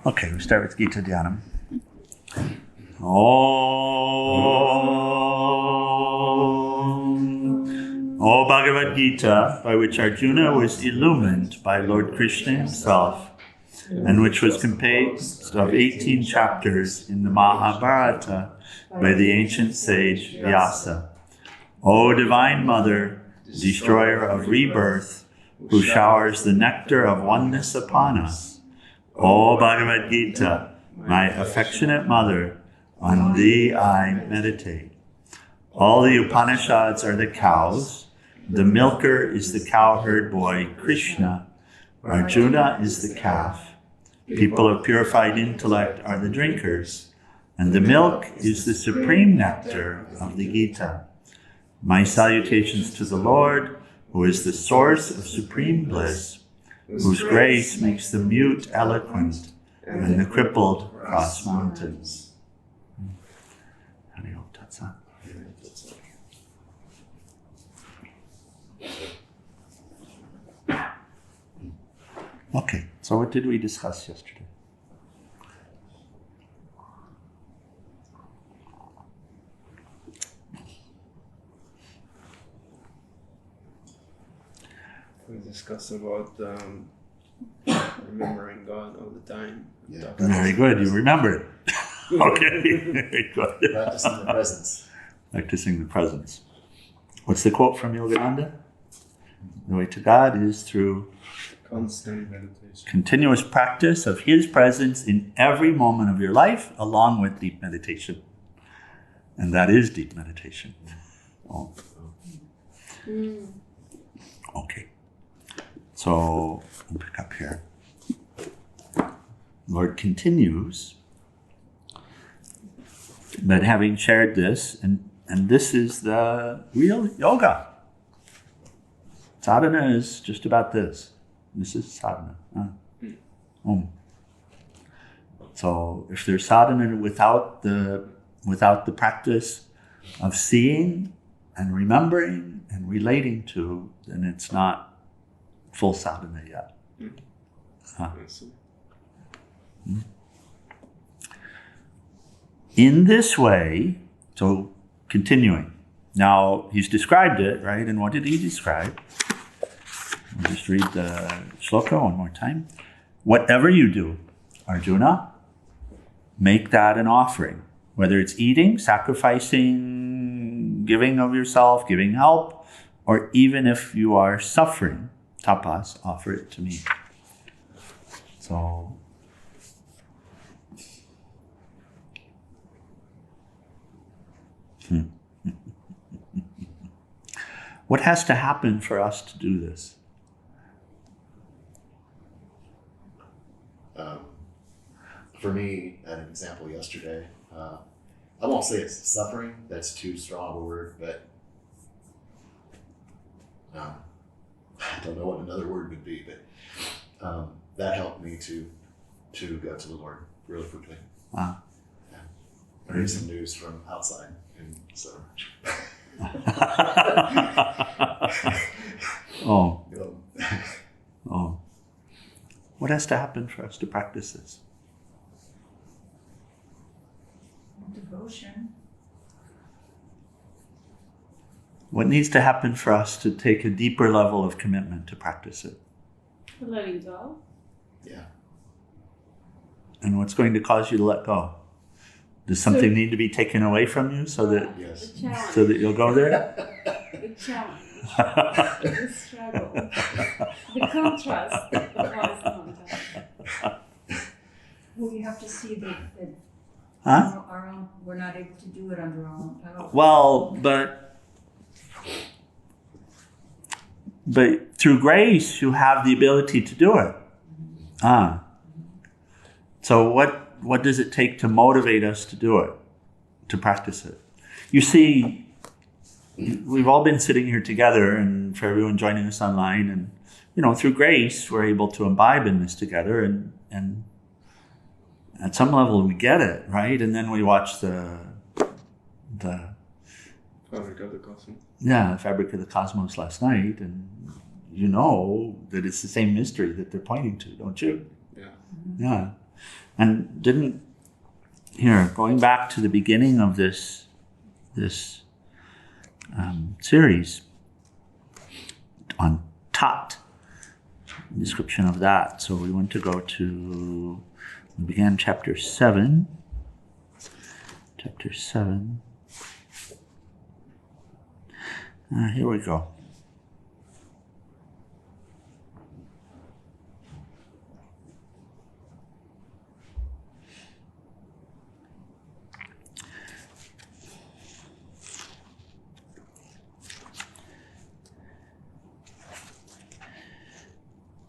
Okay, we start with Geeta Dhyanam. Om. O Bhagavad Gita, by which Arjuna was illumined by Lord Krishna himself, and which was composed of 18 chapters in the Mahabharata by the ancient sage Vyasa. O Divine Mother, destroyer of rebirth, who showers the nectar of oneness upon us. O Bhagavad Gita, my affectionate mother, on thee I meditate. All the Upanishads are the cows. The milker is the cowherd boy, Krishna. Arjuna is the calf. People of purified intellect are the drinkers. And the milk is the supreme nectar of the Gita. My salutations to the Lord, who is the source of supreme bliss, whose grace makes the mute eloquent and the crippled cross mountains. Okay, so what did we discuss yesterday? We discussed about remembering God all the time. Yeah. Very good, you remember it. Okay, very good. Practicing the presence. Practicing the presence. What's the quote from Yogananda? The way to God is through Constant meditation. Continuous practice of His presence in every moment of your life, along with deep meditation. And that is deep meditation. Oh. Okay. So, I'll pick up here. Lord continues, but having shared this, and this is the real yoga. Sadhana is just about this. This is sadhana. So if there's sadhana without the practice of seeing and remembering and relating to, then it's not full sadhana yet. In this way, so continuing. Now he's described it, right? And what did he describe? I'll just read the shloka one more time. Whatever you do, Arjuna, make that an offering. Whether it's eating, sacrificing, giving of yourself, giving help, or even if you are suffering, tapas, offer it to me. So, what has to happen for us to do this? For me, an example yesterday, I won't say it's suffering, that's too strong a word, but I don't know what another word would be, but that helped me to go to the Lord really quickly. Wow. Yeah. I heard some news from outside, and so. Oh. What has to happen for us to practice this? Devotion. What needs to happen for us to take a deeper level of commitment to practice it? Letting go. Yeah. And what's going to cause you to let go? Does something need to be taken away from you so that Yes. you'll go there? The challenge. The struggle. The contrast. The contrast. Well, you have to see that Huh? our own, we're not able to do it under our own power. Well, but through grace, you have the ability to do it. So what does it take to motivate us to do it, to practice it? You see, we've all been sitting here together, and for everyone joining us online, and through grace, we're able to imbibe in this together, and at some level we get it, right? And then we watch the Fabric of the Cosmos. Yeah, Fabric of the Cosmos last night, and you know that it's the same mystery that they're pointing to, don't you? Yeah. Yeah. And going back to the beginning of this series on tat, description of that. So we want to go to, we began chapter 7. Chapter 7. Here we go.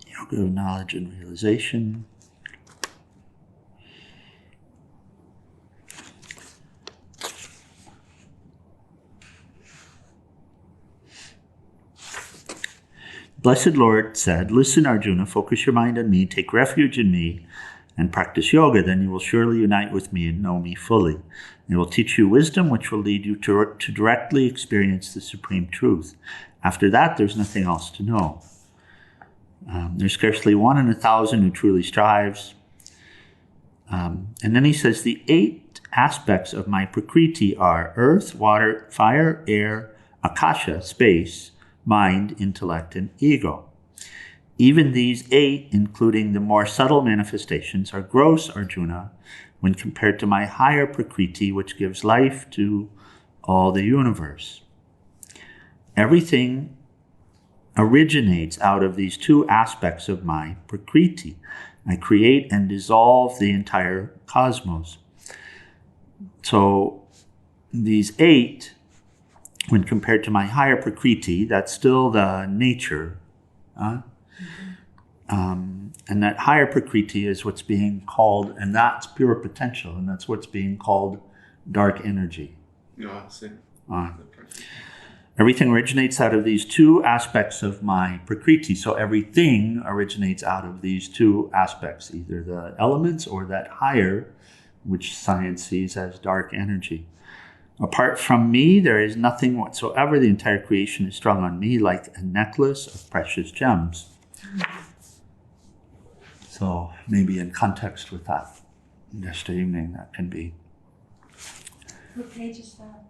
Yoga of knowledge and realization. Blessed Lord said, "Listen, Arjuna, focus your mind on me, take refuge in me, and practice yoga. Then you will surely unite with me and know me fully. It will teach you wisdom, which will lead you to directly experience the supreme truth. After that, there's nothing else to know. There's scarcely one in 1,000 who truly strives." And then he says, the 8 aspects of my prakriti are earth, water, fire, air, akasha, space, mind, intellect, and ego. Even these 8, including the more subtle manifestations, are gross, Arjuna, when compared to my higher prakriti, which gives life to all the universe. Everything originates out of these 2 aspects of my prakriti. I create and dissolve the entire cosmos. So these 8, when compared to my higher prakriti, that's still the nature. And that higher prakriti is what's being called, and that's pure potential, and that's what's being called dark energy. Everything originates out of these 2 aspects of my prakriti. So everything originates out of these 2 aspects, either the elements or that higher, which science sees as dark energy. Apart from me, there is nothing whatsoever. The entire creation is strung on me like a necklace of precious gems. So maybe in context with that yesterday evening, that can be. What page is that?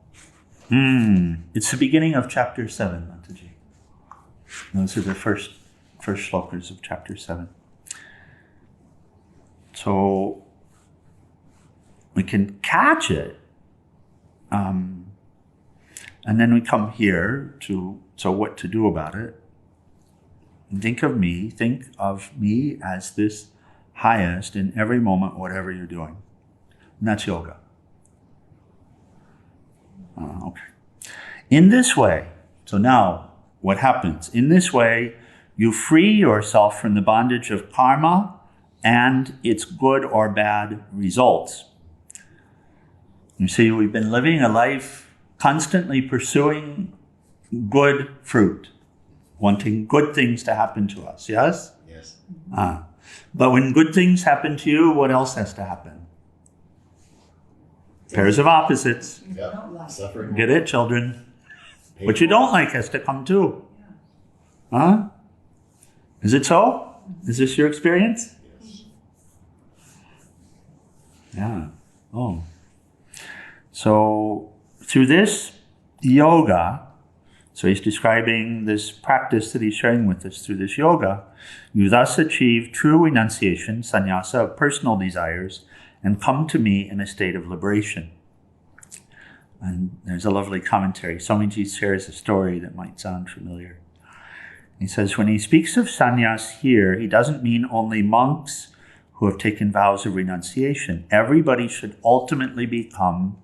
It's the beginning of chapter 7, Mataji. Those are the first shlokas of chapter 7. So we can catch it. And then we come here so what to do about it. Think of me as this highest in every moment, whatever you're doing. And that's yoga. Okay. In this way, so now what happens? In this way, you free yourself from the bondage of karma and its good or bad results. You see, we've been living a life constantly pursuing good fruit, wanting good things to happen to us, yes? Yes. But when good things happen to you, what else has to happen? Pairs of opposites. Yep. Suffering. Get it, children? Painful. What you don't like has to come too. Huh? Is it so? Is this your experience? Yes. Yeah. Oh. So through this yoga, so he's describing this practice that he's sharing with us through this yoga, you thus achieve true renunciation, sannyasa, of personal desires, and come to me in a state of liberation. And there's a lovely commentary. Swamiji shares a story that might sound familiar. He says, when he speaks of sannyas here, he doesn't mean only monks who have taken vows of renunciation. Everybody should ultimately become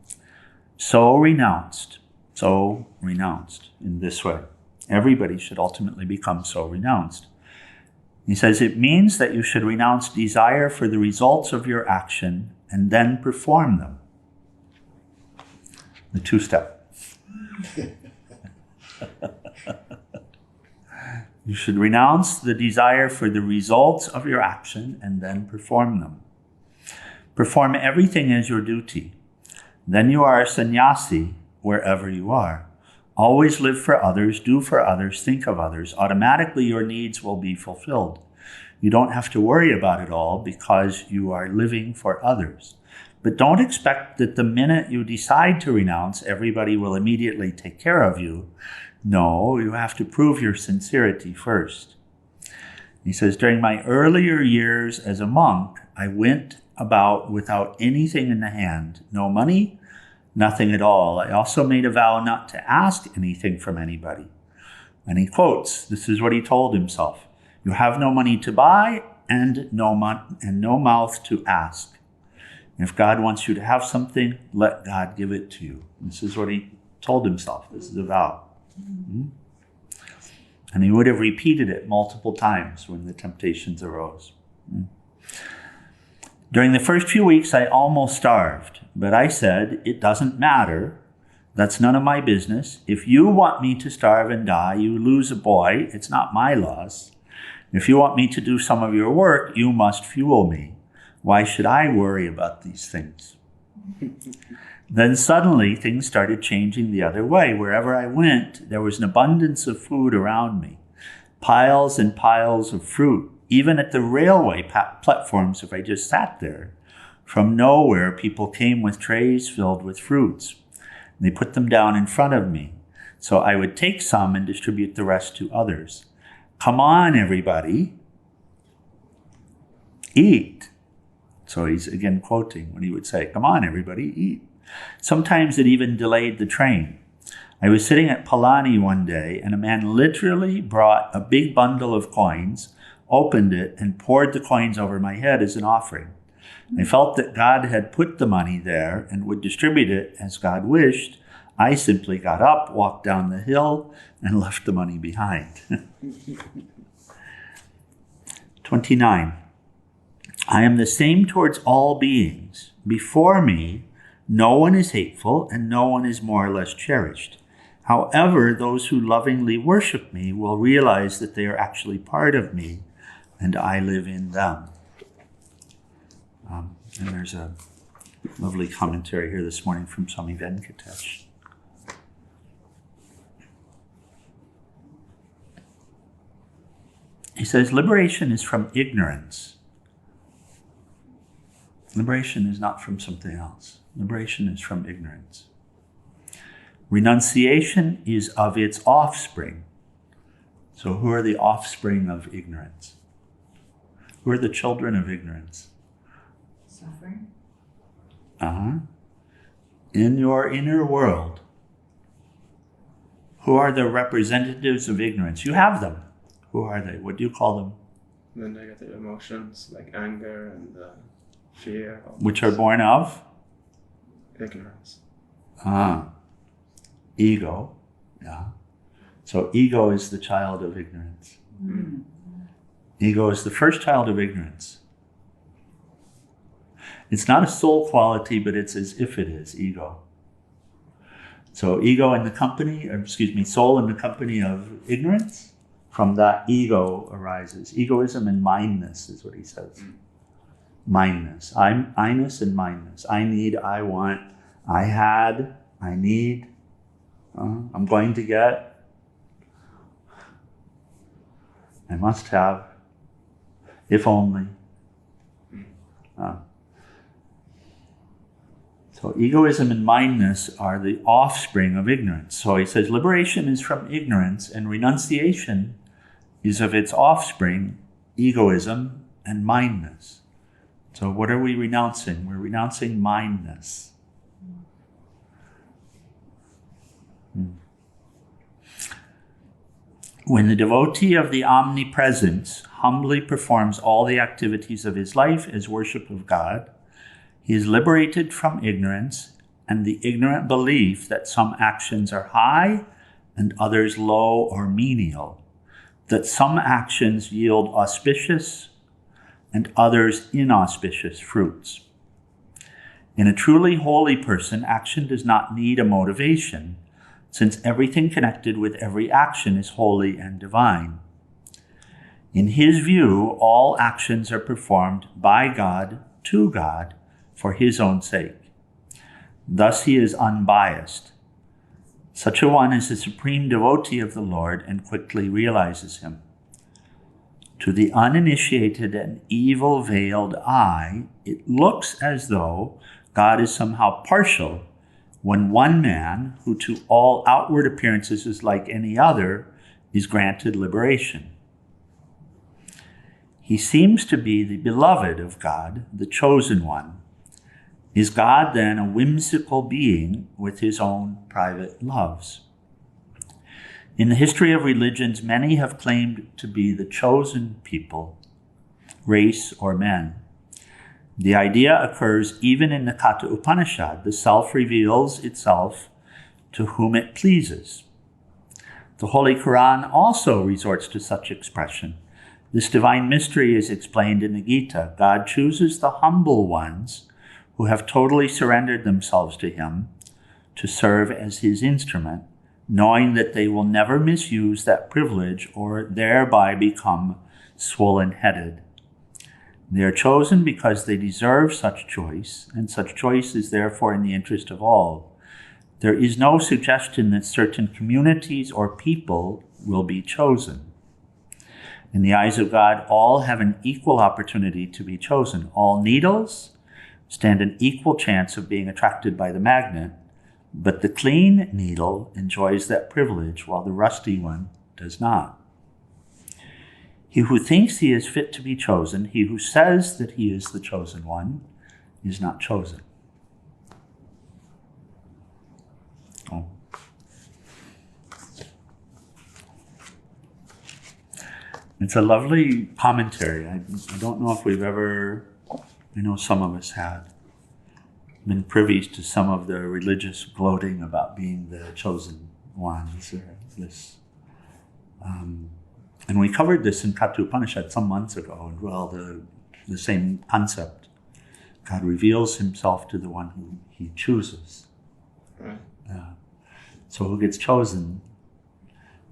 so renounced in this way. Everybody should ultimately become so renounced. He says, it means that you should renounce desire for the results of your action and then perform them. The 2-step. You should renounce the desire for the results of your action and then perform them. Perform everything as your duty. Then you are a sannyasi wherever you are. Always live for others, do for others, think of others. Automatically your needs will be fulfilled. You don't have to worry about it all because you are living for others. But don't expect that the minute you decide to renounce, everybody will immediately take care of you. No, you have to prove your sincerity first. He says, during my earlier years as a monk, I went about without anything in the hand, no money, nothing at all. I also made a vow not to ask anything from anybody. And he quotes, this is what he told himself. You have no money to buy and no mouth to ask. And if God wants you to have something, let God give it to you. This is what he told himself. This is a vow. Mm-hmm. And he would have repeated it multiple times when the temptations arose. Mm-hmm. During the first few weeks, I almost starved, but I said, it doesn't matter. That's none of my business. If you want me to starve and die, you lose a boy. It's not my loss. If you want me to do some of your work, you must fuel me. Why should I worry about these things? Then suddenly things started changing the other way. Wherever I went, there was an abundance of food around me. Piles and piles of fruit. Even at the railway platforms, if I just sat there, from nowhere, people came with trays filled with fruits. They put them down in front of me. So I would take some and distribute the rest to others. Come on, everybody. Eat. So he's again quoting when he would say, come on, everybody, eat. Sometimes it even delayed the train. I was sitting at Palani one day, and a man literally brought a big bundle of coins, opened it, and poured the coins over my head as an offering. I felt that God had put the money there and would distribute it as God wished. I simply got up, walked down the hill, and left the money behind. 29. I am the same towards all beings. Before me, no one is hateful and no one is more or less cherished. However, those who lovingly worship me will realize that they are actually part of me and I live in them. And there's a lovely commentary here this morning from Swami Venkatesananda. He says, liberation is from ignorance. Liberation is not from something else. Liberation is from ignorance. Renunciation is of its offspring. So who are the offspring of ignorance? Who are the children of ignorance? Suffering. In your inner world, who are the representatives of ignorance? You have them. Who are they? What do you call them? The negative emotions like anger and fear. Which are born of? Ignorance. Ego. Yeah. So ego is the child of ignorance. Mm. Ego is the first child of ignorance. It's not a soul quality, but it's as if it is, ego. So ego in the company, soul in the company of ignorance, from that ego arises. Egoism and mindness is what he says. Mindness. I-ness and mindness. I need, I want, I had, I need, I'm going to get, I must have, if only. So egoism and mindness are the offspring of ignorance. So he says liberation is from ignorance and renunciation is of its offspring, egoism and mindness. So what are we renouncing? We're renouncing mindness. When the devotee of the omnipresence humbly performs all the activities of his life as worship of God, he is liberated from ignorance and the ignorant belief that some actions are high and others low or menial, that some actions yield auspicious and others inauspicious fruits. In a truly holy person, action does not need a motivation, since everything connected with every action is holy and divine. In his view, all actions are performed by God, to God, for his own sake. Thus he is unbiased. Such a one is a supreme devotee of the Lord and quickly realizes him. To the uninitiated and evil-veiled eye, it looks as though God is somehow partial when one man, who to all outward appearances is like any other, is granted liberation. He seems to be the beloved of God, the chosen one. Is God then a whimsical being with his own private loves? In the history of religions, many have claimed to be the chosen people, race or men. The idea occurs even in the Katha Upanishad. The self reveals itself to whom it pleases. The Holy Quran also resorts to such expression. This divine mystery is explained in the Gita. God chooses the humble ones who have totally surrendered themselves to him to serve as his instrument, knowing that they will never misuse that privilege or thereby become swollen-headed. They are chosen because they deserve such choice, and such choice is therefore in the interest of all. There is no suggestion that certain communities or people will be chosen. In the eyes of God, all have an equal opportunity to be chosen. All needles stand an equal chance of being attracted by the magnet, but the clean needle enjoys that privilege while the rusty one does not. He who thinks he is fit to be chosen, he who says that he is the chosen one, is not chosen. Oh. It's a lovely commentary. I don't know if we've ever, I know some of us had, been privy to some of the religious gloating about being the chosen ones. Or this, and we covered this in Katha Upanishad some months ago, and well, the same concept. God reveals himself to the one who he chooses. Right. So who gets chosen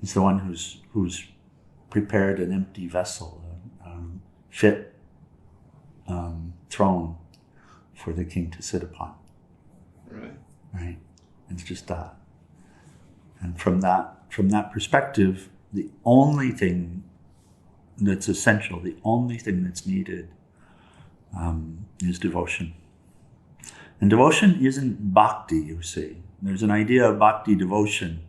is the one who's prepared an empty vessel, fit throne for the king to sit upon. Right. Right? It's just that. And from that perspective, the only thing that's essential, the only thing that's needed is devotion. And devotion isn't bhakti, you see. There's an idea of bhakti devotion.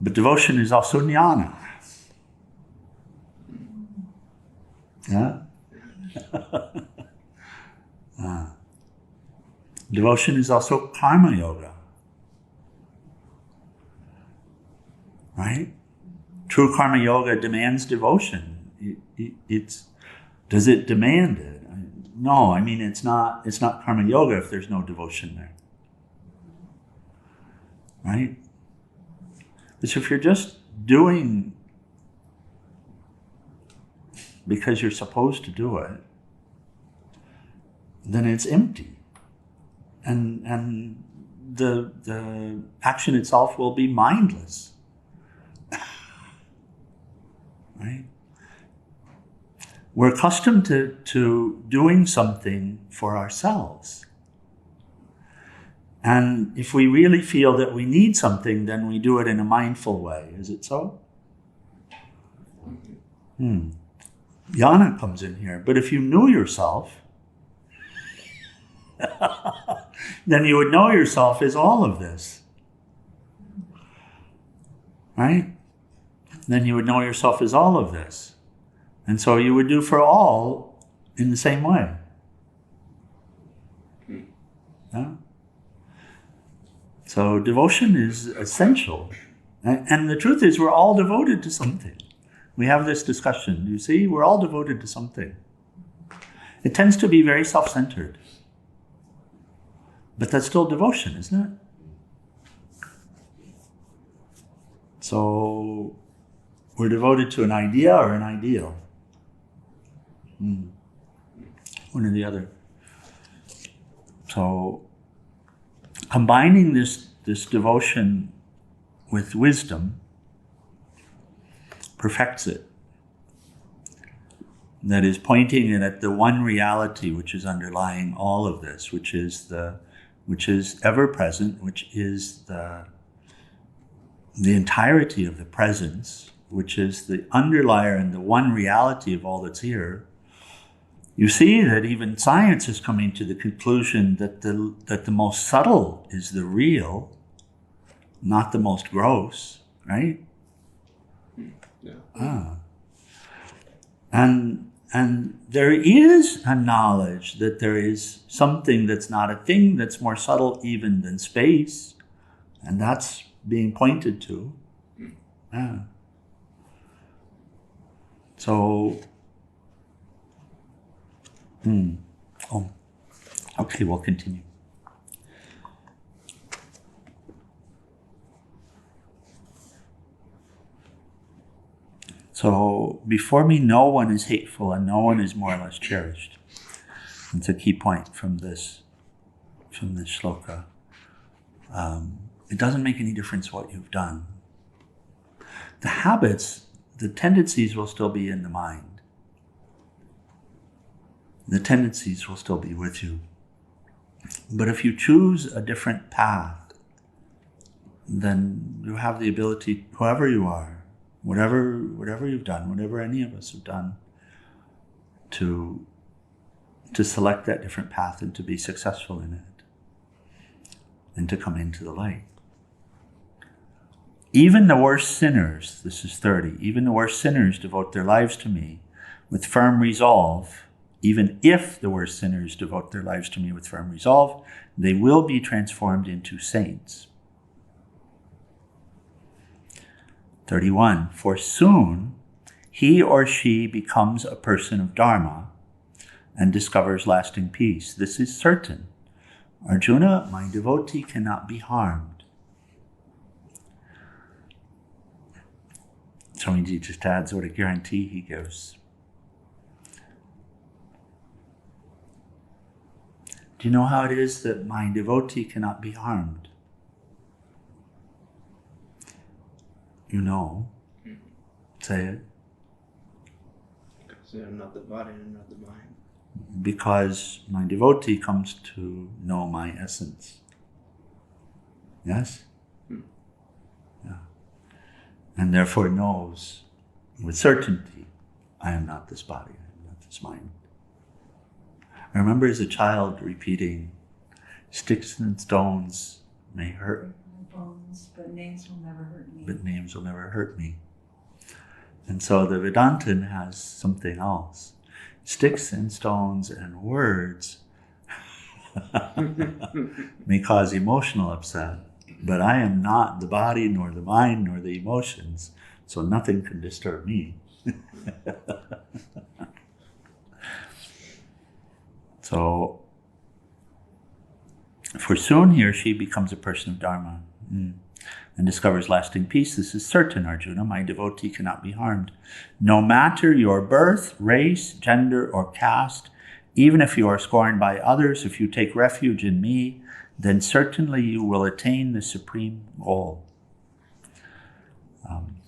But devotion is also jnana. Yeah? Devotion is also karma yoga. Right? True karma yoga demands devotion. Does it demand it? No, I mean it's not karma yoga if there's no devotion there. Right? Because if you're just doing because you're supposed to do it, then it's empty. And the action itself will be mindless. Right? We're accustomed to doing something for ourselves. And if we really feel that we need something, then we do it in a mindful way. Is it so? Jnana comes in here. But if you knew yourself, then you would know yourself as all of this. Right? Then you would know yourself as all of this. And so you would do for all in the same way. Yeah? So devotion is essential. And the truth is we're all devoted to something. We have this discussion. You see, we're all devoted to something. It tends to be very self-centered. But that's still devotion, isn't it? So we're devoted to an idea or an ideal. One or the other. So combining this devotion with wisdom perfects it. That is pointing it at the one reality which is underlying all of this, which is ever present, which is the the entirety of the presence, which is the underlier and the one reality of all that's here, you see that even science is coming to the conclusion that the most subtle is the real, not the most gross, right? Yeah. And there is a knowledge that there is something that's not a thing that's more subtle even than space, and that's being pointed to. Yeah. So, okay, we'll continue. So, before me, no one is hateful and no one is more or less cherished. It's a key point from this shloka. It doesn't make any difference what you've done. The habits, the tendencies will still be in the mind. The tendencies will still be with you. But if you choose a different path, then you have the ability, whoever you are, whatever you've done, whatever any of us have done, to select that different path and to be successful in it and to come into the light. Even the worst sinners, this is 30, even the worst sinners devote their lives to me with firm resolve. Even if the worst sinners devote their lives to me with firm resolve, they will be transformed into saints. 31, for soon he or she becomes a person of Dharma and discovers lasting peace. This is certain. Arjuna, my devotee cannot be harmed. Swami just adds what a guarantee he gives. Do you know how it is that my devotee cannot be harmed? You know. Say it. Because they are not the body and not the mind. Because my devotee comes to know my essence. Yes? Yeah. And therefore knows with certainty, I am not this body, I am not this mind. I remember as a child repeating, sticks and stones may hurt My bones, but names will never hurt me. but names will never hurt me. And so the Vedantin has something else. Sticks and stones and words may cause emotional upset, but I am not the body, nor the mind, nor the emotions, so nothing can disturb me. So, for soon he or she becomes a person of Dharma and discovers lasting peace. This is certain, Arjuna. My devotee cannot be harmed. No matter your birth, race, gender, or caste, even if you are scorned by others, if you take refuge in me, then certainly you will attain the supreme goal.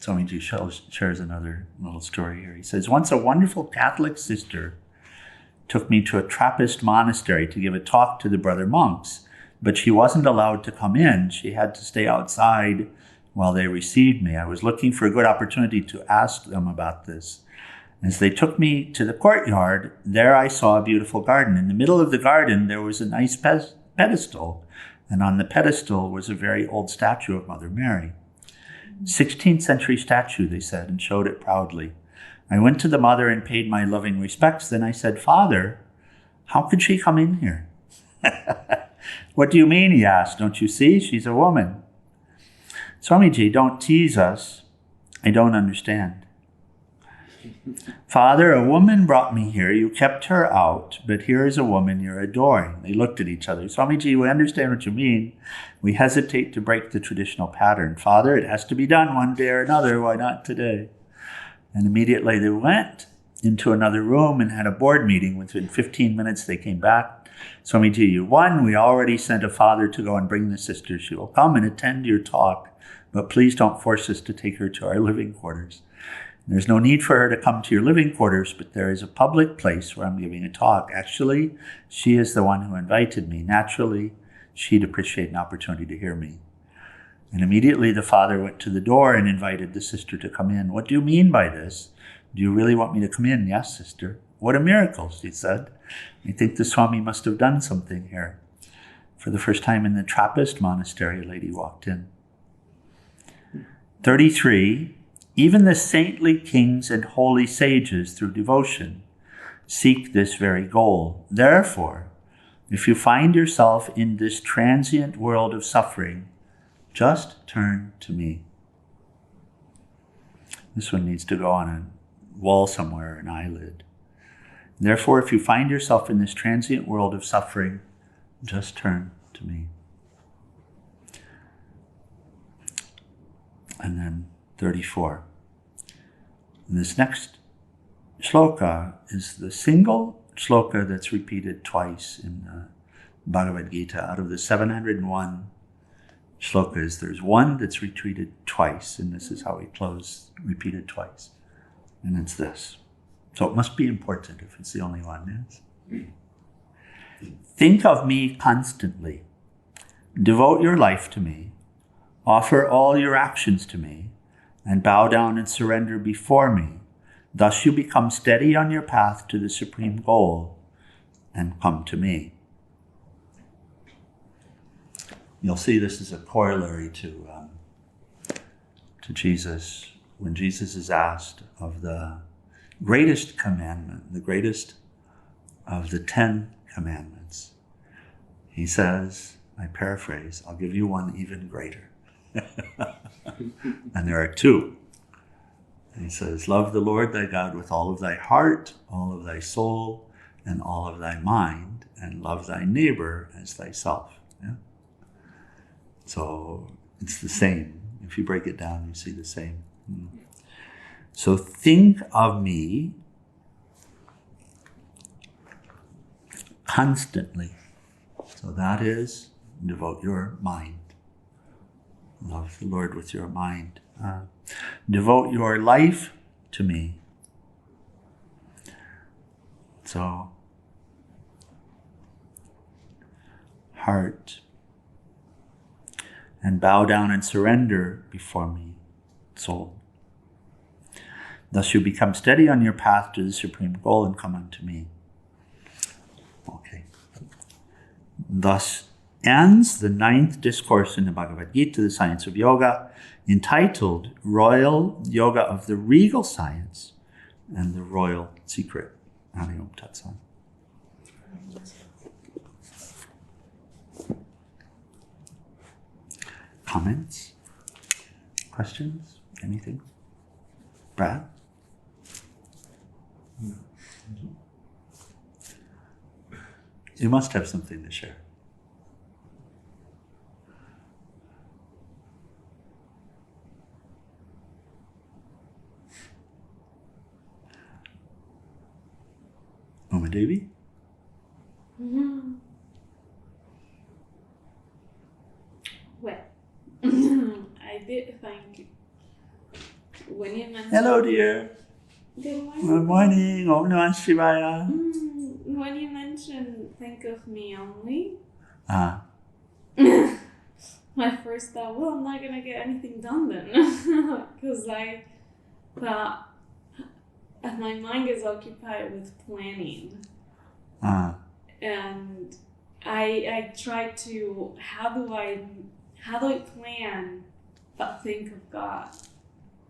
Swamiji shares another little story here. He says, once a wonderful Catholic sister took me to a Trappist monastery to give a talk to the brother monks, but she wasn't allowed to come in. She had to stay outside while they received me. I was looking for a good opportunity to ask them about this. As they took me to the courtyard, there I saw a beautiful garden. In the middle of the garden, there was a nice pedestal, and on the pedestal was a very old statue of Mother Mary. 16th century statue, they said, and showed it proudly. I went to the mother and paid my loving respects. Then I said, Father, how could she come in here? What do you mean, he asked. Don't you see? She's a woman. Swamiji, don't tease us. I don't understand. Father, a woman brought me here. You kept her out, but here is a woman you're adoring. They looked at each other. Swamiji, we understand what you mean. We hesitate to break the traditional pattern. Father, it has to be done one day or another. Why not today? And immediately they went into another room and had a board meeting. Within 15 minutes, they came back. Swamiji, you won. We already sent a father to go and bring the sister. She will come and attend your talk, but please don't force us to take her to our living quarters. There's no need for her to come to your living quarters, but there is a public place where I'm giving a talk. Actually, she is the one who invited me. Naturally, she'd appreciate an opportunity to hear me. And immediately the father went to the door and invited the sister to come in. "What do you mean by this? Do you really want me to come in?" "Yes, sister." "What a miracle," she said. "I think the Swami must have done something here." For the first time in the Trappist monastery, a lady walked in. 33. Even the saintly kings and holy sages, through devotion, seek this very goal. Therefore, if you find yourself in this transient world of suffering, just turn to me. This one needs to go on a wall somewhere, an eyelid. Therefore, if you find yourself in this transient world of suffering, just turn to me. And then 34. And this next shloka is the single shloka that's repeated twice in the Bhagavad Gita. Out of the 701 shlokas, there's one that's repeated twice, and this is how we close, repeated twice. And it's this. So it must be important if it's the only one, yes? Think of me constantly. Devote your life to me. Offer all your actions to me, and bow down and surrender before me. Thus you become steady on your path to the supreme goal and come to me. You'll see this is a corollary to Jesus. When Jesus is asked of the greatest commandment, the greatest of the 10 commandments, he says, I paraphrase, I'll give you one even greater. And there are 2. And he says, love the Lord thy God with all of thy heart, all of thy soul, and all of thy mind, and love thy neighbor as thyself. Yeah? So it's the same. If you break it down, you see the same. So think of me constantly. So that is, devote your mind. Love the Lord with your mind. Devote your life to me. So, heart. And bow down and surrender before me, soul. Thus you become steady on your path to the supreme goal and come unto me. Okay. Thus ends the 9th discourse in the Bhagavad Gita, the science of yoga, entitled Royal Yoga of the Regal Science and the Royal Secret. Hari Om Tat Sat. Comments? Questions? Anything? Brad? You must have something to share. Uma Devi? Well, I did think when you mentioned... Hello, dear. Good morning. Good morning. Om Namah Shivaya. When you mentioned think of me only, my first thought, well, I'm not going to get anything done then. Because I thought my mind is occupied with planning. And I try to, how do I plan but think of God?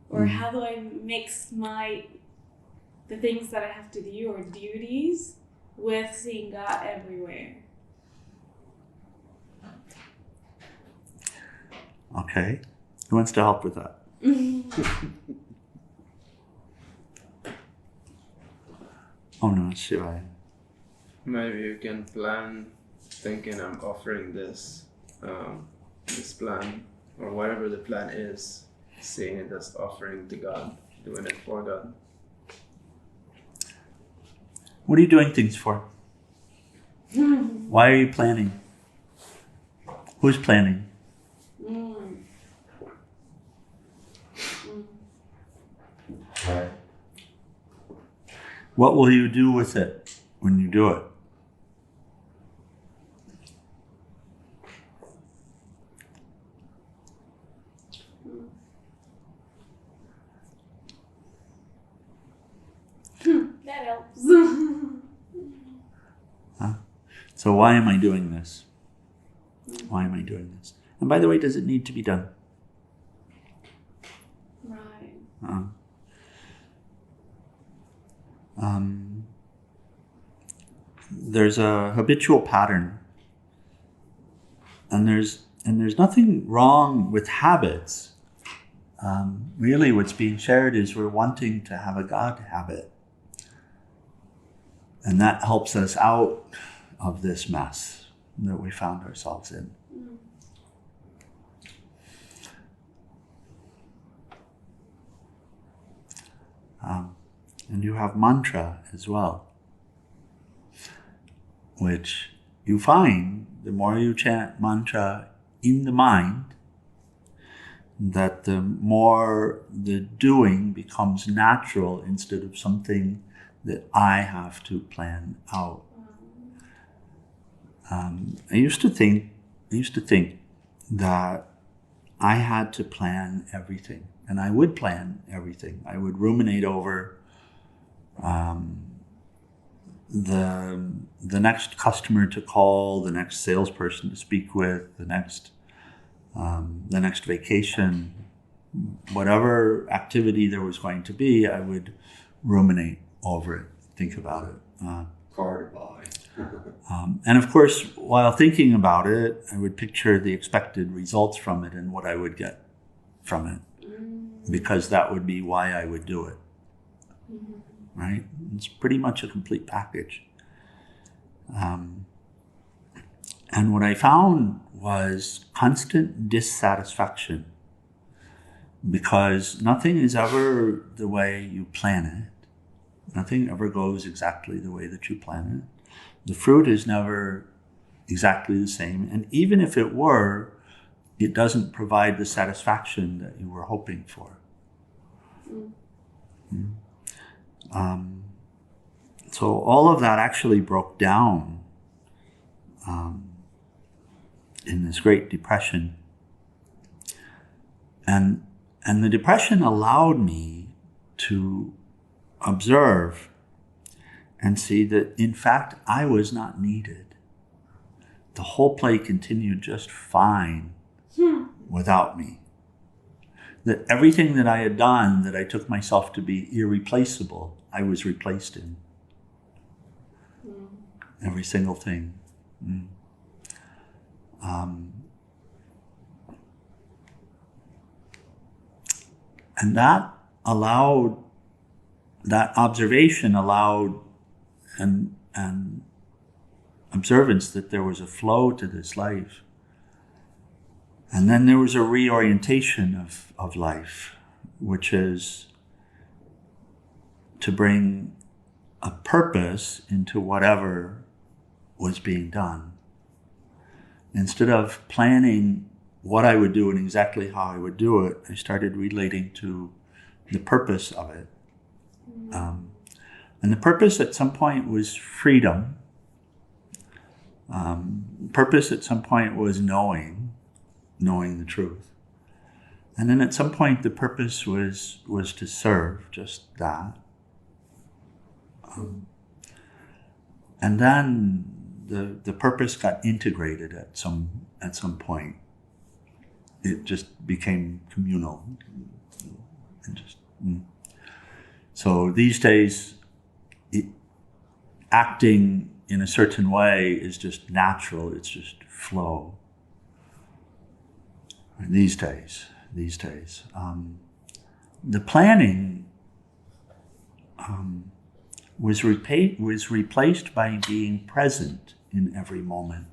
Or how do I mix the things that I have to do or duties with seeing God everywhere? Okay. Who wants to help with that? Om Namah Shivaya. Maybe you can plan thinking I'm offering this plan, or whatever the plan is, seeing it as offering to God, doing it for God. What are you doing things for? Why are you planning? Who's planning? What will you do with it when you do it? that helps. So why am I doing this? Why am I doing this? And by the way, does it need to be done? Right. There's a habitual pattern, and there's nothing wrong with habits. Really, what's being shared is we're wanting to have a God habit, and that helps us out of this mess that we found ourselves in. And you have mantra as well, which you find the more you chant mantra in the mind, that the more the doing becomes natural instead of something that I have to plan out. I used to think that I had to plan everything, and I would plan everything. I would ruminate over the next customer to call, the next salesperson to speak with, the next vacation, whatever activity there was going to be, I would ruminate over it, think about it. Car to buy. And of course, while thinking about it, I would picture the expected results from it and what I would get from it, because that would be why I would do it. Right? It's pretty much a complete package. And what I found was constant dissatisfaction, because nothing is ever the way you plan it. Nothing ever goes exactly the way that you plan it. The fruit is never exactly the same. And even if it were, it doesn't provide the satisfaction that you were hoping for. So all of that actually broke down in this Great Depression. And the Depression allowed me to observe and see that, in fact, I was not needed. The whole play continued just fine without me. That everything that I had done, that I took myself to be irreplaceable, I was replaced in. Every single thing. And that observation allowed an observance that there was a flow to this life. And then there was a reorientation of life, which is to bring a purpose into whatever was being done. Instead of planning what I would do and exactly how I would do it, I started relating to the purpose of it. And the purpose at some point was freedom. Purpose at some point was knowing the truth. And then at some point the purpose was to serve, just that. And then the purpose got integrated at some point. It just became communal. And so these days, acting in a certain way is just natural. It's just flow. These days, the planning was replaced by being present in every moment.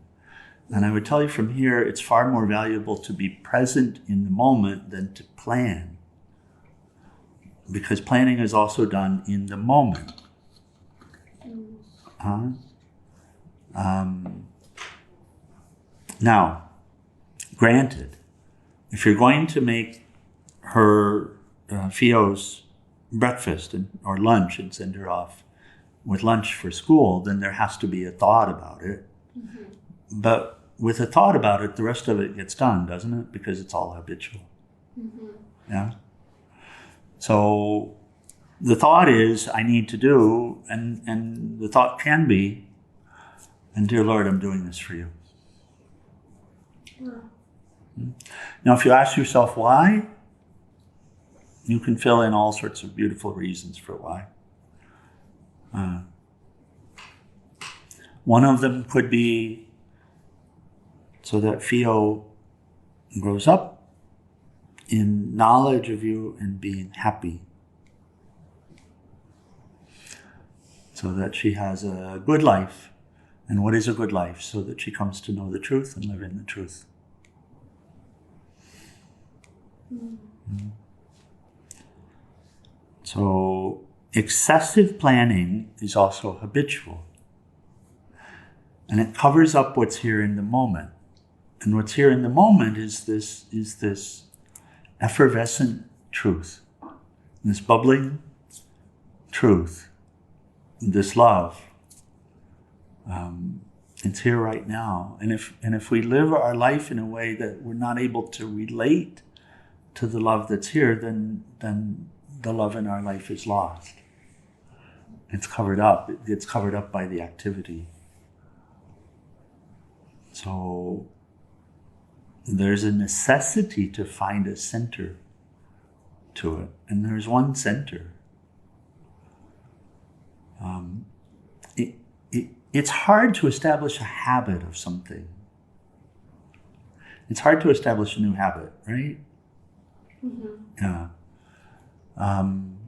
And I would tell you from here, it's far more valuable to be present in the moment than to plan, because planning is also done in the moment. Now, granted, if you're going to make her Fio's breakfast or lunch and send her off with lunch for school, then there has to be a thought about it. But with a thought about it, the rest of it gets done, doesn't it? Because it's all habitual. Yeah. So the thought is, I need to do, and the thought can be, and dear Lord, I'm doing this for you. Now, if you ask yourself why, you can fill in all sorts of beautiful reasons for why. One of them could be so that Theo grows up in knowledge of you and being happy. So that she has a good life. And what is a good life? So that she comes to know the truth and live in the truth. So excessive planning is also habitual. And it covers up what's here in the moment. And what's here in the moment is this effervescent truth, this bubbling truth, this love. It's here right now. And if we live our life in a way that we're not able to relate to the love that's here, then the love in our life is lost. It's covered up. It's covered up by the activity. So there's a necessity to find a center to it. And there's one center. It's hard to establish a habit of something. It's hard to establish a new habit, right? Yeah. And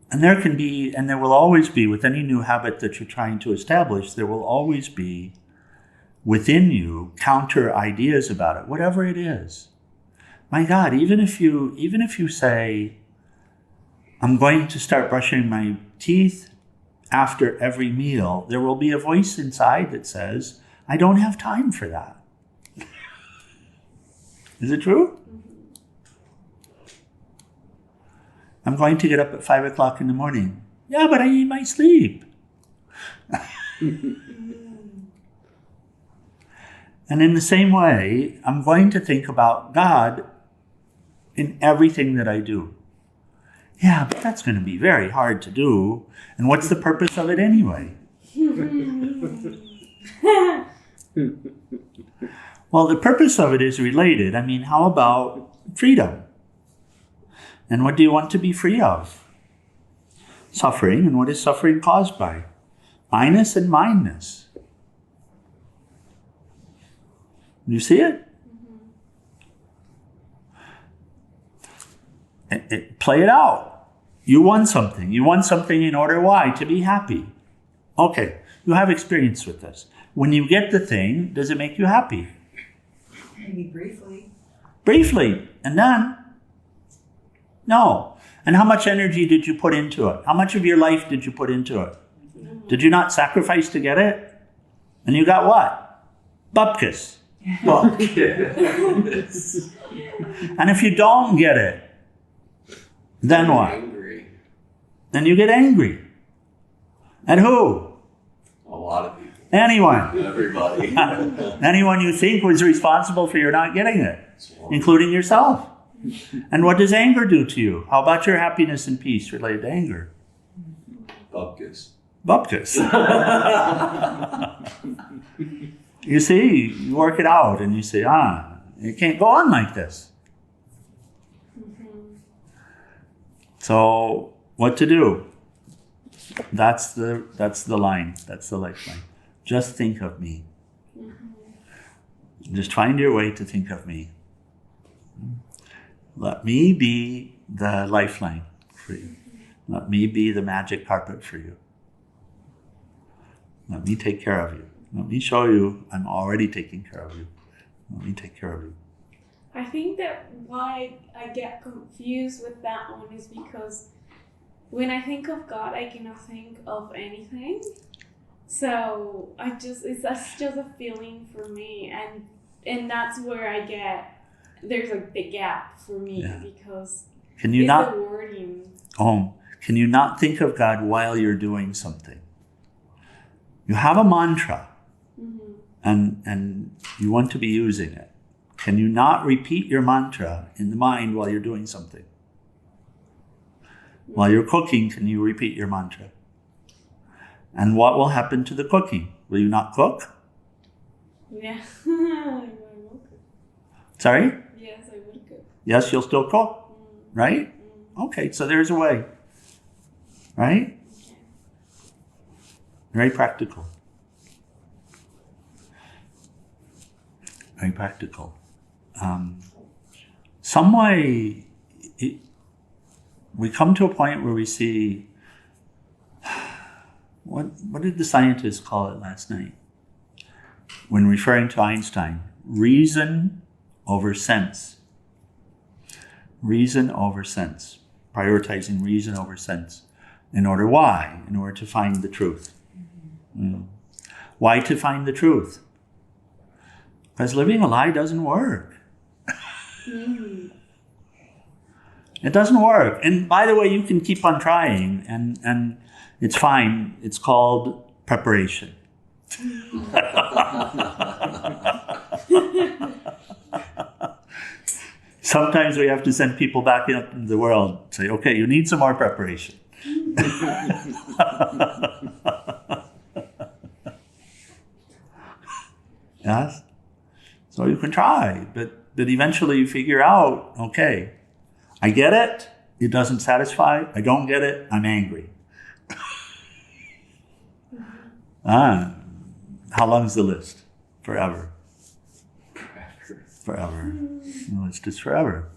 there can be, and there will always be, with any new habit that you're trying to establish, there will always be within you counter ideas about it, whatever it is. My God, even if you say, I'm going to start brushing my teeth after every meal, there will be a voice inside that says, I don't have time for that. Is it true? I'm going to get up at 5 o'clock in the morning. Yeah, but I need my sleep. And in the same way, I'm going to think about God in everything that I do. Yeah, but that's going to be very hard to do. And what's the purpose of it anyway? Well, the purpose of it is related. I mean, how about freedom? And what do you want to be free of? Suffering. And what is suffering caused by? I-ness and mindness. You see it? Play it out. You want something. You want something in order why? To be happy. Okay, you have experience with this. When you get the thing, does it make you happy? Maybe briefly. Briefly. And then? No. And how much energy did you put into it? How much of your life did you put into it? Did you not sacrifice to get it? And you got what? Bupkis. And if you don't get it, then what? Angry. Then you get angry. At who? A lot of people. Anyone. Everybody. Anyone you think was responsible for your not getting it, including yourself. And what does anger do to you? How about your happiness and peace related to anger? Bupkis. Bupkis. You see, you work it out and you say, it can't go on like this. So, what to do? That's the line. That's the lifeline. Just think of me. Just find your way to think of me. Let me be the lifeline for you. Let me be the magic carpet for you. Let me take care of you. Let me show you I'm already taking care of you. Let me take care of you. I think that why I get confused with that one is because when I think of God, I cannot think of anything. So that's just a feeling for me, and that's where I get there's like the gap for me because can you not the wording. Can you not think of God while you're doing something? You have a mantra, and you want to be using it. Can you not repeat your mantra in the mind while you're doing something? While you're cooking, can you repeat your mantra? And what will happen to the cooking? Will you not cook? Yeah. I will cook. Sorry? Yes, I would cook. Yes, you'll still cook, right? Okay, so there's a way, right? Okay. Very practical. Very practical. Some way, we come to a point where we see, what did the scientists call it last night? When referring to Einstein, reason over sense. Reason over sense. Prioritizing reason over sense. In order to find the truth. Why to find the truth? Because living a lie doesn't work. It doesn't work. And by the way, you can keep on trying and it's fine. It's called preparation. Sometimes we have to send people back into the world and say, okay, you need some more preparation. Yes? So you can try, but eventually you figure out, okay, I get it, it doesn't satisfy, I don't get it, I'm angry. How long is the list? Forever. Forever. No, it's just forever.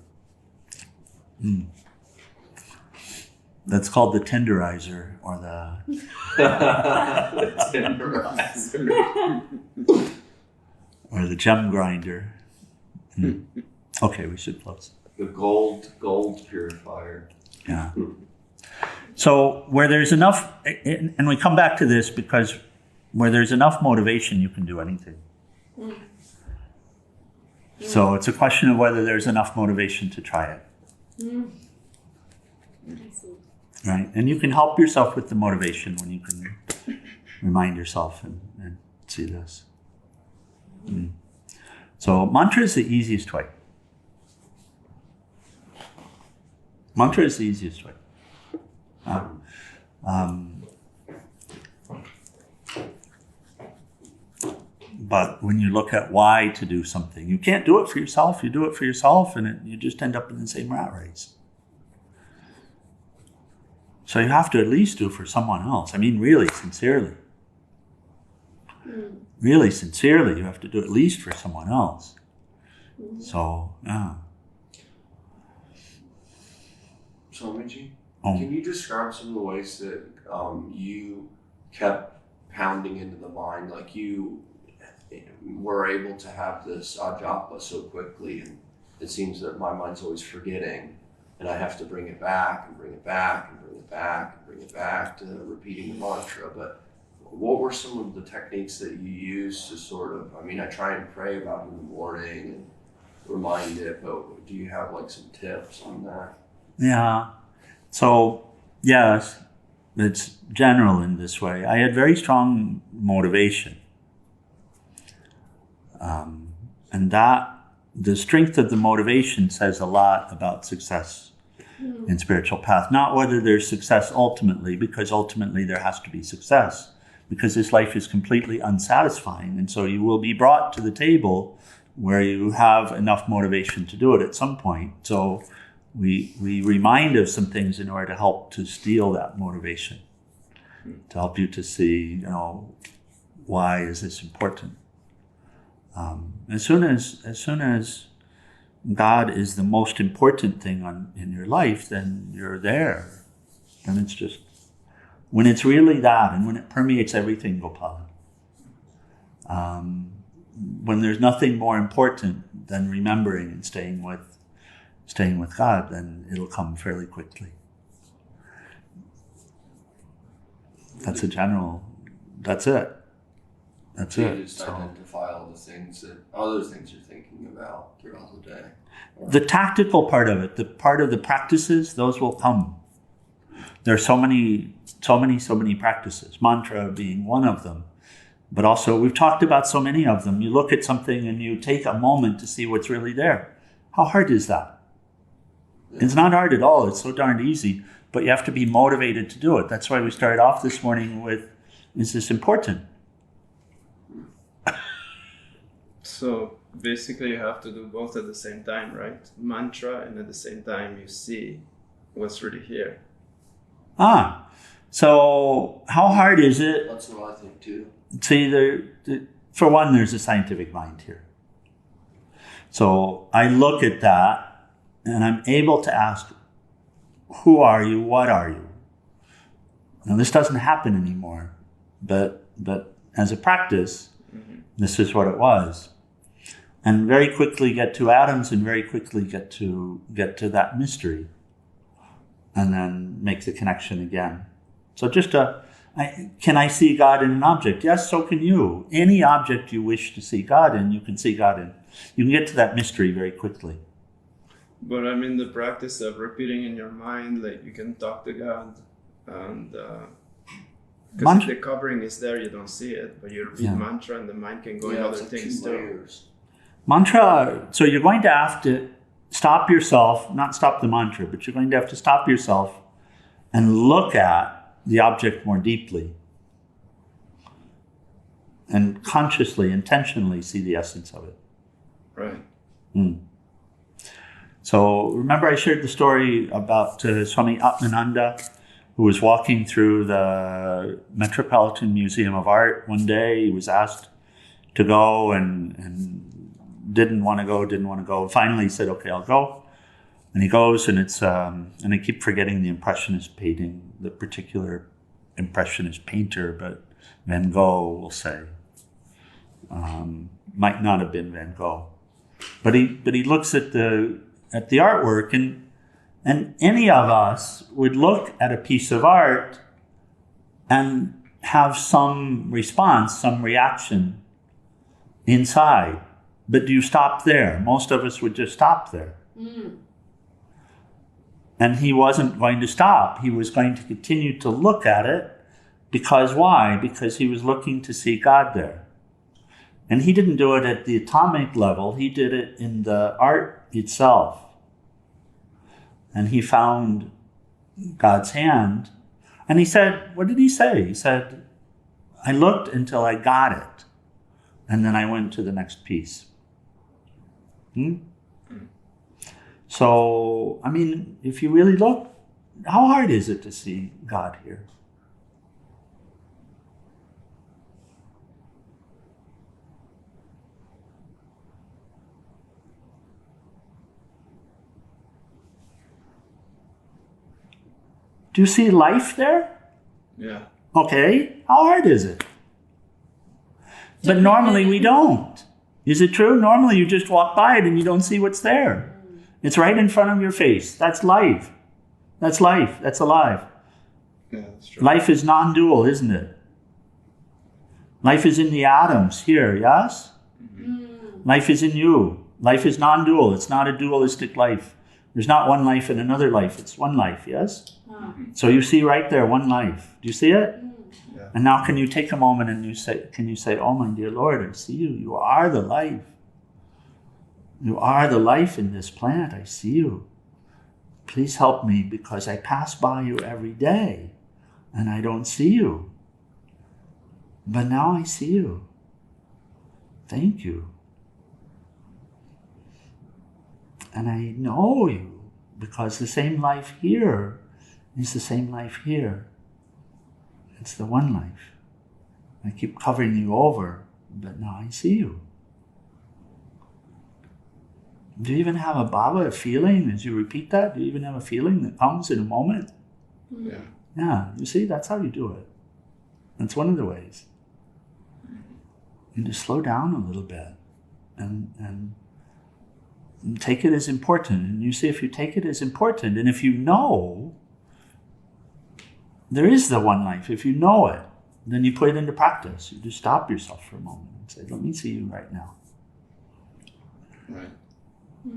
That's called the tenderizer or the or the gem grinder. Okay, we should close. The gold purifier. Yeah. So where there's enough, and we come back to this because where there's enough motivation, you can do anything. So it's a question of whether there's enough motivation to try it. I see. Right? And you can help yourself with the motivation when you can remind yourself and see this. So mantra is the easiest way. Mantra is the easiest way. But when you look at why to do something, you can't do it for yourself. You do it for yourself and you just end up in the same rat race. So you have to at least do it for someone else. I mean, really, sincerely. Really, sincerely, you have to do at least for someone else. So, yeah. Swamiji, Oh. can you describe some of the ways that you kept pounding into the mind, like you were able to have this ajapa so quickly, and it seems that my mind's always forgetting, and I have to bring it back and bring it back and bring it back and bring it back to repeating the mantra. But what were some of the techniques that you used to sort of, I mean, I try and pray about it in the morning and remind it, but do you have like some tips on that? Yeah. So, yes, it's general in this way. I had very strong motivation. And that, the strength of the motivation says a lot about success in spiritual path. Not whether there's success ultimately, because ultimately there has to be success, because this life is completely unsatisfying. And so you will be brought to the table where you have enough motivation to do it at some point. So we remind of some things in order to help to steal that motivation, to help you to see, why is this important? As soon as God is the most important thing in your life, then you're there. And it's just, when it's really that, and when it permeates everything, Gopala, when there's nothing more important than remembering and staying with God, then it'll come fairly quickly. That's it. That's So you it. just identify all the things that, other things you're thinking about throughout the day. The tactical part of it, the part of the practices, those will come. There are so many practices, mantra being one of them. But also, we've talked about so many of them. You look at something and you take a moment to see what's really there. How hard is that? It's not hard at all. It's so darned easy. but you have to be motivated to do it. That's why we started off this morning with, is this important? So basically you have to do both at the same time, right? Mantra, and at the same time you see what's really here. So how hard is it? That's what I think too. See, for one, there's a scientific mind here. So I look at that and I'm able to ask, who are you? What are you? Now this doesn't happen anymore, but as a practice, this is what it was. And very quickly get to atoms and very quickly get to that mystery. And then make the connection again. So can I see God in an object? Yes, so can you. Any object you wish to see God in, you can see God in. You can get to that mystery very quickly. But I mean the practice of repeating in your mind, like you can talk to God, and because if the covering is there, you don't see it, but you repeat mantra and the mind can go in other things too. Mantra, so you're going to have to stop yourself, not stop the mantra, but you're going to have to stop yourself and look at the object more deeply and consciously, intentionally see the essence of it. Right. So remember I shared the story about Swami Atmananda, who was walking through the Metropolitan Museum of Art one day. He was asked to go and didn't want to go. Finally he said, okay, I'll go. And he goes, and it's, and I keep forgetting the Impressionist painting, the particular Impressionist painter, but Van Gogh, we'll say. Might not have been Van Gogh. But he looks at the artwork, and any of us would look at a piece of art and have some response, some reaction inside. But do you stop there? Most of us would just stop there. And he wasn't going to stop. He was going to continue to look at it. Because why? Because he was looking to see God there. And he didn't do it at the atomic level. He did it in the art itself. And he found God's hand. And he said, what did he say? He said, I looked until I got it. And then I went to the next piece. So, I mean, if you really look, how hard is it to see God here? Do you see life there? Yeah. Okay, how hard is it? But normally we don't. Is it true? Normally you just walk by it and you don't see what's there. It's right in front of your face. That's life. That's life. That's alive. Yeah, that's true. Life is non-dual, isn't it? Life is in the atoms here, yes? Life is in you. Life is non-dual. It's not a dualistic life. There's not one life and another life. It's one life, yes? So you see right there, one life. Do you see it? Yeah. And now can you take a moment and can you say, oh my dear Lord, I see you. You are the life. You are the life in this plant. I see you. Please help me because I pass by you every day and I don't see you. But now I see you. Thank you. And I know you because the same life here is the same life here. It's the one life. I keep covering you over, but now I see you. Do you even have a bhava, a feeling as you repeat that? Do you even have a feeling that comes in a moment? Yeah. Yeah, you see, that's how you do it. That's one of the ways. You just slow down a little bit and take it as important. And you see, if you take it as important, and if you know there is the one life, if you know it, then you put it into practice. You just stop yourself for a moment and say, let me see you right now. Right.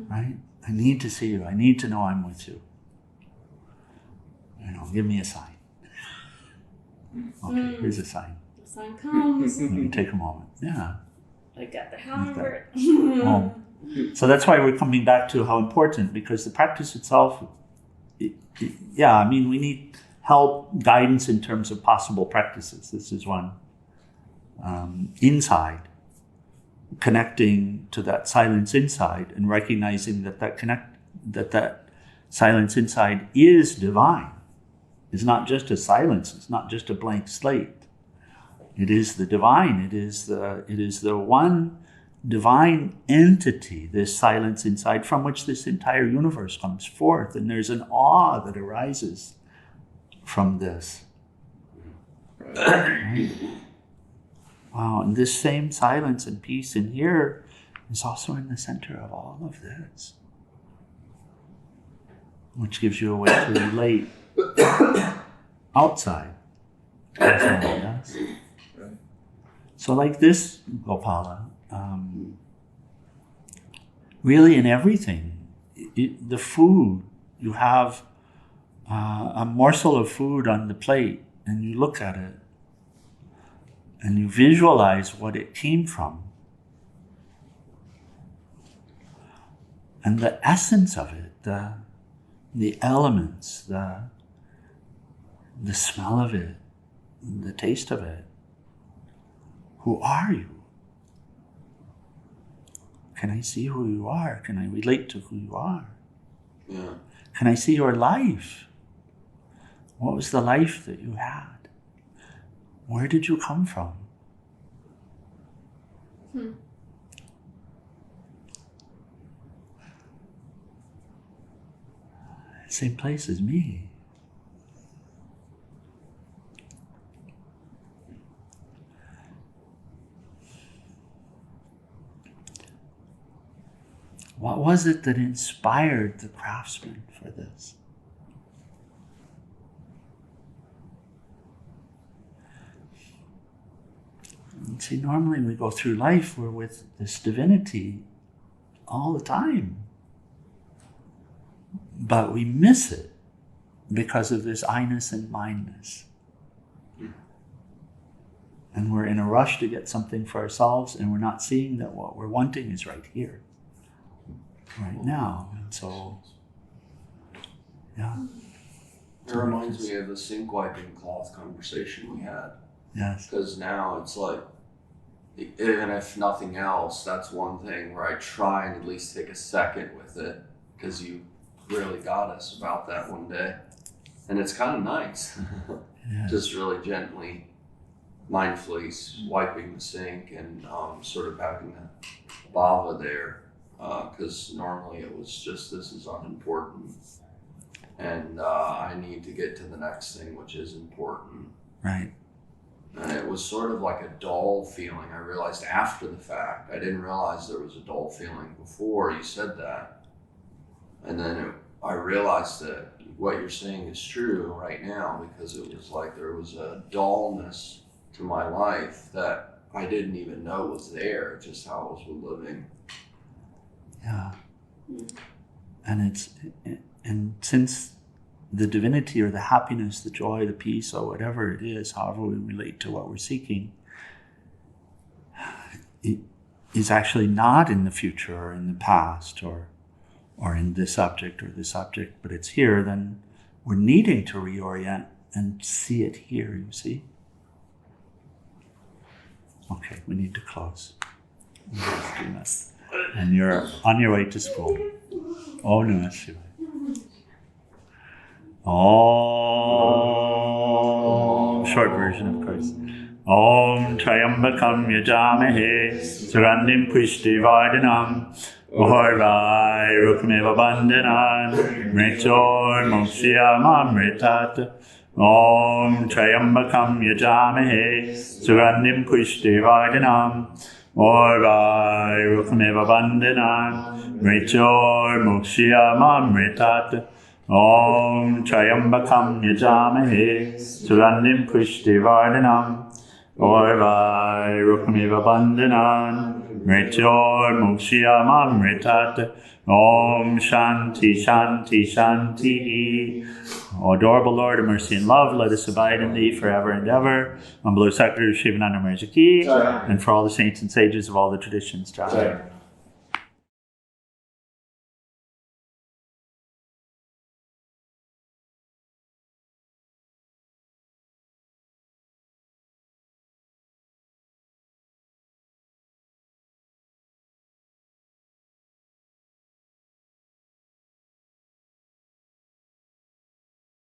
Right? I need to see you. I need to know I'm with you. Give me a sign. Okay, here's a sign. The sign comes. Let me take a moment. Yeah. I got the hammer. So that's why we're coming back to how important, because the practice itself, yeah, I mean, we need help, guidance in terms of possible practices. This is one. Inside, connecting to that silence inside and recognizing that silence inside is divine. It's not just a silence. It's not just a blank slate. It is the divine. It is the one divine entity, this silence inside, from which this entire universe comes forth. And there's an awe that arises from this. Right? Wow, and this same silence and peace in here is also in the center of all of this, which gives you a way to relate outside. Yes? So like this, Gopala, really in everything, the food, you have a morsel of food on the plate and you look at it and you visualize what it came from. And the essence of it, the elements, the smell of it, the taste of it. Who are you? Can I see who you are? Can I relate to who you are? Yeah. Can I see your life? What was the life that you had? Where did you come from? Same place as me. What was it that inspired the craftsman for this? And see, normally we go through life, we're with this divinity all the time. But we miss it because of this I-ness and mine-ness. And we're in a rush to get something for ourselves, and we're not seeing that what we're wanting is right here, right now. And so, yeah. It reminds me of the sink wiping cloth conversation we had. Yes. Because now it's like, even if nothing else, that's one thing where I try and at least take a second with it, because you really got us about that one day. And it's kind of nice. Yes. Just really gently, mindfully wiping the sink and sort of having that bhava there. Because normally it was just, this is unimportant. And I need to get to the next thing, which is important. Right. And it was sort of like a dull feeling. I realized after the fact. I didn't realize there was a dull feeling before you said that. And then I realized that what you're saying is true right now, because it was like there was a dullness to my life that I didn't even know was there, just how I was living. Yeah. And since the divinity or the happiness, the joy, the peace, or whatever it is, however we relate to what we're seeking, it is actually not in the future or in the past or in this object or this object, but it's here, then we're needing to reorient and see it here, you see? Okay, we need to close. Let's do that. And you're on your way to school. Oh, no, Shiva. Om. Short version, of course. Om Trayambakam Yajamahe Surandim Pushti Vardhanam Urvai Rukmeva Bandhanan Mritor Mokshya Mamritat Om Trayambakam Yajamahe Surandim Pushti Vardhanam Urvai Rukmeva Bandhanan Mritor Mokshya Mamritat Om Trayambakam Yajamahe Surandim Pushti Vardhanam Urvai Rukmeva Bandhanan Mritor Mokshya Mamritat Om Shanti Shanti Shanti. O adorable Lord of mercy and love, let us abide in thee forever and ever. On below Satchidananda Shivananda Maharaj Ki, and for all the saints and sages of all the traditions. Jai.